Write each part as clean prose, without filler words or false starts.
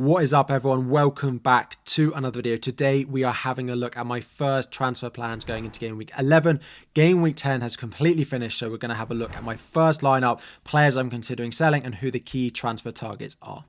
What is up, everyone? Welcome back to another video. Today we are having a look at my first transfer plans going into game week 11. Game week 10 has completely finished, so we're going to have a look at my first lineup, players I'm considering selling, and who the key transfer targets are.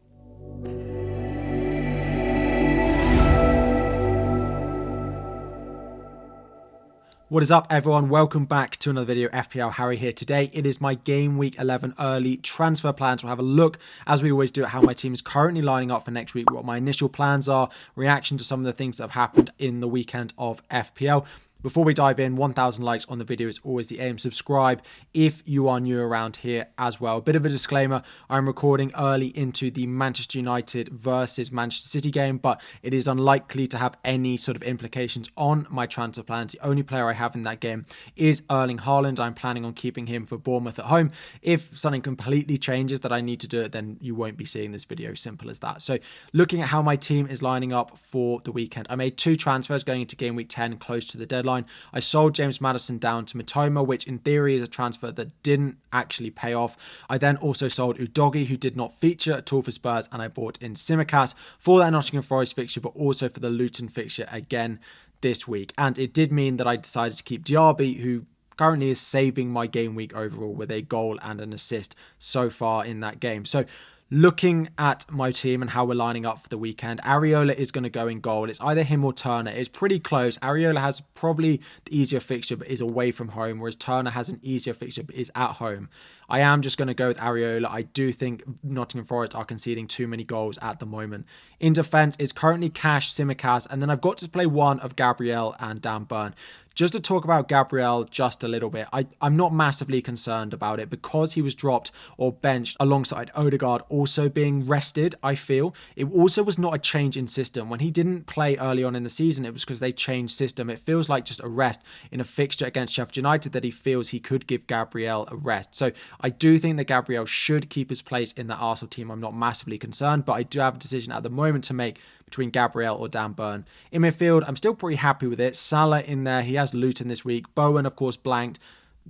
What is up, everyone? Welcome back to another video. FPL Harry here. Today it is my game week 11 early transfer plans. We'll have a look, as we always do, at how my team is currently lining up for next week, what my initial plans are, reaction to some of the things that have happened in the weekend of FPL. Before we dive in, 1,000 likes on the video is always the aim. Subscribe if you are new around here as well. A bit of a disclaimer, I'm recording early into the Manchester United versus Manchester City game, but it is unlikely to have any sort of implications on my transfer plans. The only player I have in that game is Erling Haaland. I'm planning on keeping him for Bournemouth at home. If something completely changes that I need to do it, then you won't be seeing this video. Simple as that. So looking at how my team is lining up for the weekend, I made 2 transfers going into game week 10 close to the deadline. I sold James Maddison down to Mitoma, which in theory is a transfer that didn't actually pay off. I then also sold Udogie, who did not feature at all for Spurs, and I bought in Tsimikas for that Nottingham Forest fixture, but also for the Luton fixture again this week. And it did mean that I decided to keep Diaby, who currently is saving my game week overall with a goal and an assist so far in that game. So looking at my team and how we're lining up for the weekend, Areola is going to go in goal. It's either him or Turner. It's pretty close. Areola has probably the easier fixture but is away from home, whereas Turner has an easier fixture but is at home. I am just going to go with Areola. I do think Nottingham Forest are conceding too many goals at the moment. In defence is currently Cash, Tsimikas, and then I've got to play one of Gabriel and Dan Burn. Just to talk about Gabriel just a little bit, I'm not massively concerned about it because he was dropped or benched alongside Odegaard also being rested, I feel. It also was not a change in system. When he didn't play early on in the season, it was because they changed system. It feels like just a rest in a fixture against Sheffield United that he feels he could give Gabriel a rest. So I do think that Gabriel should keep his place in that Arsenal team. I'm not massively concerned, but I do have a decision at the moment to make between Gabriel or Dan Burn. In midfield, I'm still pretty happy with it. Salah in there, he has Luton this week. Bowen, of course, blanked.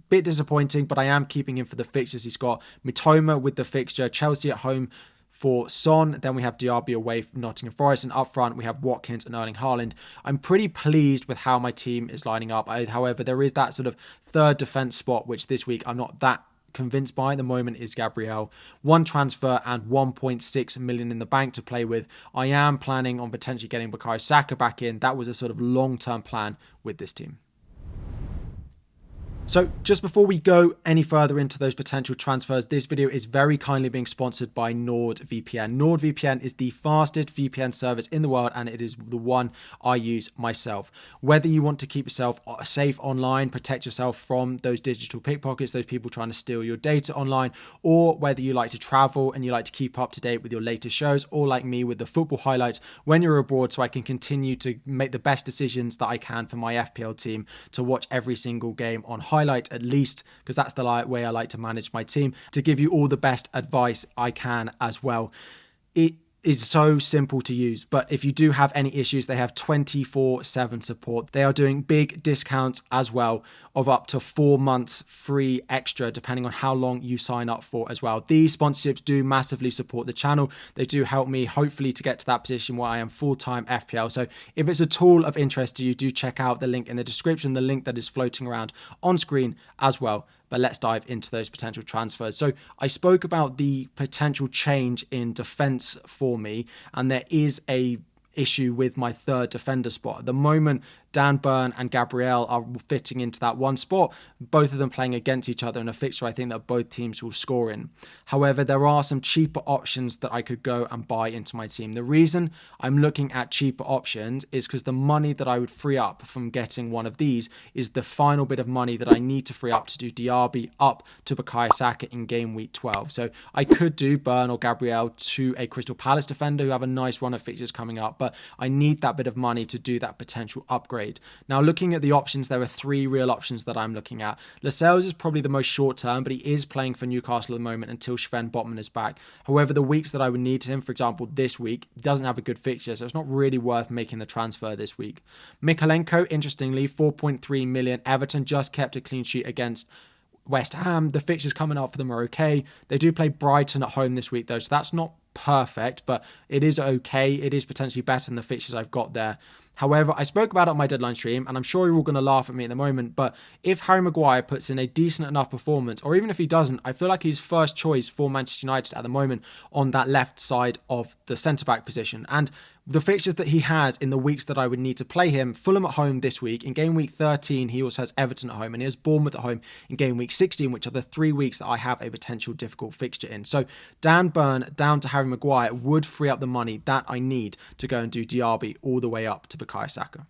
Bit disappointing, but I am keeping him for the fixtures he's got. Mitoma with the fixture, Chelsea at home for Son. Then we have Diaby away from Nottingham Forest, and up front we have Watkins and Erling Haaland. I'm pretty pleased with how my team is lining up. However, there is that sort of third defence spot, which this week I'm not that convinced by at the moment, is Gabriel. 1 transfer and 1.6 million in the bank to play with. I am planning on potentially getting Bukayo Saka back in. That was a sort of long-term plan with this team. So just before we go any further into those potential transfers, this video is very kindly being sponsored by NordVPN. NordVPN is the fastest VPN service in the world, and it is the one I use myself. Whether you want to keep yourself safe online, protect yourself from those digital pickpockets, those people trying to steal your data online, or whether you like to travel and you like to keep up to date with your latest shows, or like me with the football highlights when you're abroad, so I can continue to make the best decisions that I can for my FPL team to watch every single game on highlight at least, because that's the way I like to manage my team, to give you all the best advice I can as well. It is so simple to use, but if you do have any issues, they have 24/7 support. They are doing big discounts as well of up to 4 months free extra, depending on how long you sign up for as well. These sponsorships do massively support the channel. They do help me hopefully to get to that position where I am full-time FPL. So if it's a tool of interest to you, do check out the link in the description, the link that is floating around on screen as well. But let's dive into those potential transfers. So I spoke about the potential change in defense for me, and there is a issue with my third defender spot. At the moment, Dan Burn and Gabriel are fitting into that one spot, both of them playing against each other in a fixture I think that both teams will score in. However, there are some cheaper options that I could go and buy into my team. The reason I'm looking at cheaper options is because the money that I would free up from getting one of these is the final bit of money that I need to free up to do Diaby up to Bukayo Saka in game week 12. So I could do Burn or Gabriel to a Crystal Palace defender who have a nice run of fixtures coming up, but I need that bit of money to do that potential upgrade. Now, looking at the options, there are 3 real options that I'm looking at. Lascelles is probably the most short term, but he is playing for Newcastle at the moment until Sven Botman is back. However, the weeks that I would need him, for example, this week, doesn't have a good fixture, so it's not really worth making the transfer this week. Mikalenko, interestingly, 4.3 million. Everton just kept a clean sheet against West Ham. The fixtures coming up for them are okay. They do play Brighton at home this week, though, so that's not perfect, but it is okay. It is potentially better than the fixtures I've got there. However, I spoke about it on my deadline stream, and I'm sure you're all going to laugh at me at the moment, but if Harry Maguire puts in a decent enough performance, or even if he doesn't, I feel like he's first choice for Manchester United at the moment on that left side of the centre-back position. And the fixtures that he has in the weeks that I would need to play him: Fulham at home this week. In game week 13, he also has Everton at home, and he has Bournemouth at home in game week 16, which are the 3 weeks that I have a potential difficult fixture in. So Dan Burn down to Harry Maguire would free up the money that I need to go and do Diaby all the way up to Bukayo Saka.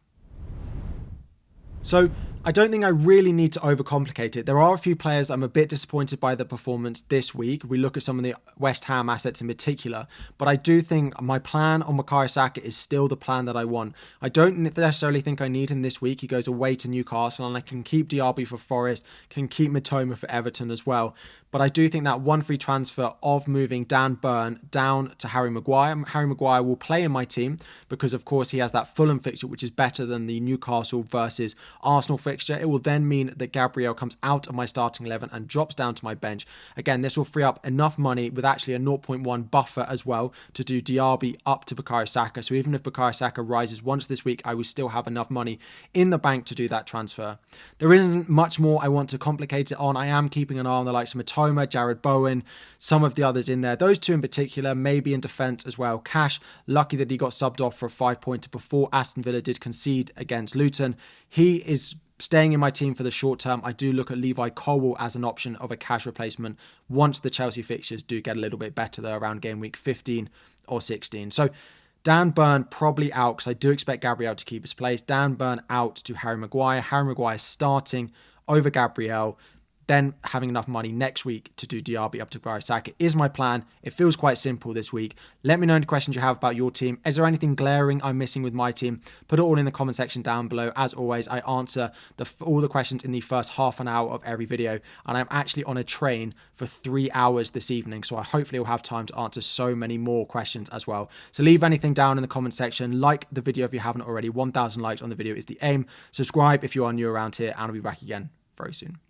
So I don't think I really need to overcomplicate it. There are a few players I'm a bit disappointed by the performance this week. We look at some of the West Ham assets in particular, but I do think my plan on Bukayo Saka is still the plan that I want. I don't necessarily think I need him this week. He goes away to Newcastle, and I can keep Diaby for Forest, can keep Mitoma for Everton as well. But I do think that one free transfer of moving Dan Burn down to Harry Maguire. Harry Maguire will play in my team because, of course, he has that Fulham fixture, which is better than the Newcastle versus Arsenal fixture. It will then mean that Gabriel comes out of my starting 11 and drops down to my bench. Again, this will free up enough money with actually a 0.1 buffer as well to do Diaby up to Bukayo Saka. So even if Bukayo Saka rises once this week, I will still have enough money in the bank to do that transfer. There isn't much more I want to complicate it on. I am keeping an eye on the likes of Mitoma, Jared Bowen, some of the others in there. Those two in particular, maybe in defence as well. Cash, lucky that he got subbed off for a 5-pointer before Aston Villa did concede against Luton. He is staying in my team for the short term. I do look at Levi Colwill as an option of a cash replacement once the Chelsea fixtures do get a little bit better though, around game week 15 or 16. So Dan Burn probably out because I do expect Gabriel to keep his place. Dan Burn out to Harry Maguire. Harry Maguire starting over Gabriel. Then having enough money next week to do Diaby up to Bukayo Saka is my plan. It feels quite simple this week. Let me know any questions you have about your team. Is there anything glaring I'm missing with my team? Put it all in the comment section down below. As always, I answer all the questions in the first half an hour of every video. And I'm actually on a train for 3 hours this evening. So I hopefully will have time to answer so many more questions as well. So leave anything down in the comment section. Like the video if you haven't already. 1,000 likes on the video is the aim. Subscribe if you are new around here. And I'll be back again very soon.